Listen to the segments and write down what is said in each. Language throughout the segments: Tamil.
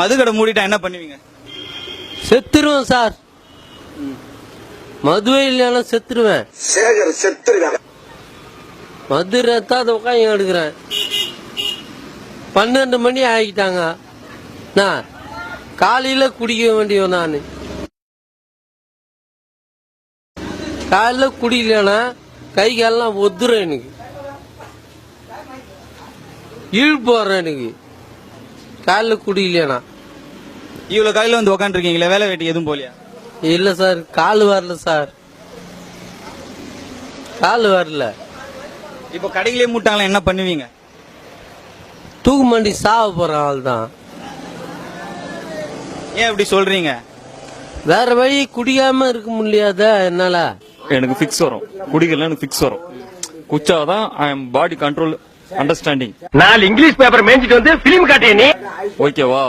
மது கடை மூடிட்டா என்ன பண்ணுவீங்க? செத்துருவேன் சார். மதுவே இல்லைன்னா செத்துருவேன். மது ரத்தாத உட்காந்து எடுக்கிறேன். 12 மணி ஆகிட்டாங்க. நான் காலையில குடிக்க வேண்டியவன். நான் காலையில குடிக்கலன்னா கை காலெல்லாம் ஒத்துறேன். எனக்கு இழுப்பு வர்றேன். எனக்கு காலைல குடிக்கலனா. இவ்வளவு காலையில வந்து உட்காந்து இருக்கீங்களா? வேலை வெட்டி எதுவும் போலியா? இல்ல சார், கால் வரல சார். கால் வரல. இப்போ கடையிலே மூட்டாங்களா, என்ன பண்ணுவீங்க? தூக்கு மாண்டி சாவ போறேன். ஆள் தான். ஏன் இப்படி சொல்றீங்க? வேற வழி குடிக்காம இருக்க முடியாத என்னால. எனக்கு பிக்ஸ் வரும். குடிக்கல எனக்கு பிக்ஸ் வரும். குச்சாதான் I am body control understanding. 4 English paper மேஞ்சிட்டு வந்து பிலிம் காட்டிய நீ ஓகேவா?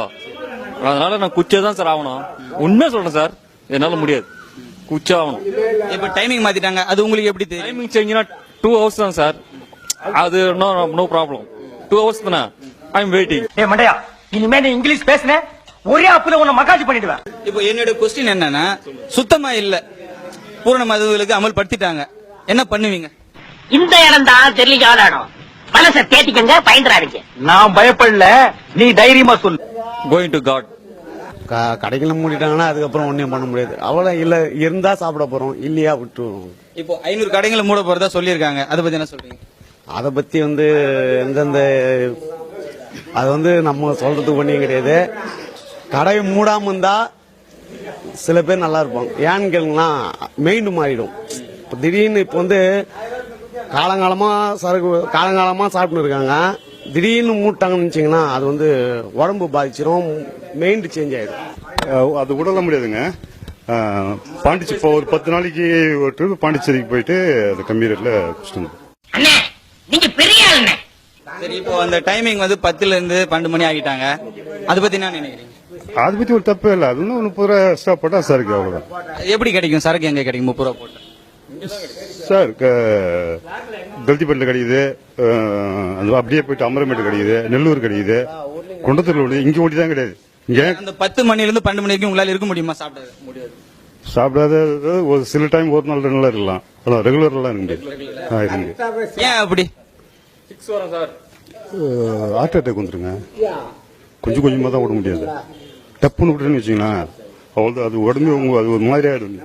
அதனால நான் குச்சே தான் சார் ஆகணும். உண்மையா சொல்றேன் சார், என்னால முடியாது. குச்சா ஆகணும். இப்ப டைமிங் மாத்திட்டாங்க, அது உங்களுக்கு எப்படி தெரியும்? டைமிங் சேஞ்ச்னா 2 hours தான் சார். அது நோ ப்ராப்ளம். 2 hours தானே. I am waiting. ஏ மண்டையா, இனிமே நீ இங்கிலீஷ் பேசுன ஒரே அப்புல உன்னை மகாஜி பண்ணிடுவேன். இப்போ என்னோட கொஸ்டின் என்னன்னா, சுத்தமா இல்ல, பூரண மதுவிலக்கு அமல்படுத்திட்டாங்க, என்ன பண்ணுவீங்க? இந்த இடம் தான் தெரியல இடம். மனசை தேத்திக்கங்க, பயந்துறாதீங்க. நான் பயப்படல, நீ தைரியமா சொல்லு. Going to god. கடைகளை மூடிட்டாங்கன்னா அதுக்கப்புறம் ஒன்னும் பண்ண முடியாது. அவ்வளோ இல்ல, இருந்தா சாப்பிட போறோம், இல்லையா விட்டுருவோம். இப்போ 500 கடைகளை மூட போறதா சொல்லியிருக்காங்க, அதை பத்தி என்ன சொல்றீங்க? அதை பத்தி எந்தெந்த அது நம்ம சொல்றதுக்கு ஒன்றும் கிடையாது. கடை மூடாம இருந்தா சில பேர் நல்லா இருப்பாங்க. ஏன்னு கேளுங்களா, மெயின் மாறிடும். இப்போ திடீர்னு இப்போ காலங்காலமா சாப்பிட்டு இருக்காங்க. திடீர்னு மூட்டாங்கன்னு நினைச்சீங்கன்னா அது உடம்பு பாதிச்சிடும், மெயின் சேஞ்ச் ஆயிடும். அது விடல முடியாதுங்க. பாண்டிச்சேரி இப்போ ஒரு 10 நாளைக்கு ஒரு ட்ரிப் பாண்டிச்சேரிக்கு போயிட்டு அது கம்மி ரேட்ல அண்ணே, நீங்க பெரிய ஆளுண்ணே. சரி, இப்போ அந்த டைமிங் 10ல இருந்து 12 மணி ஆகிட்டாங்க, அதை பத்தி என்ன நினைக்கிறீங்க? அதை பத்தி ஒரு தப்பே இல்லை. அது 30 ரூபா எக்ஸ்ட்ரா போட்டா சரக்கு அவ்வளவுதான். எப்படி கிடைக்கும் சரக்கு? எங்க கிடைக்கும் 30 ரூபா போட்டு? சார் கல்திப்பட்டில் கிடைக்குது, அப்படியே போயிட்டு அமரமேட்டு கிடைக்குது, நெல்லூர் கிடைக்குது, குண்டத்தூர். இங்க ஓட்டி தான் கிடையாது. இங்க அந்த 10 மணில இருந்து 12 மணி வரைக்கும் உங்களால இருக்க முடியுமா? சாப்பிட முடியாது. சாப்பிடாத ஒரு சில டைம் ஒரு நாள் 2 நாள் இருக்கலாம், ரெகுலர்லாம் இருக்க முடியாது. ஏன் அப்படி? ஹார்ட் அட்டாக் வந்துருங்க. கொஞ்சம் கொஞ்சமா தான் ஓட முடியாது. டப்புன்னு விட்டுன்னு வச்சுங்களேன், அவ்வளவு அது உடம்பு அது ஒரு மாதிரி ஆயிடும்.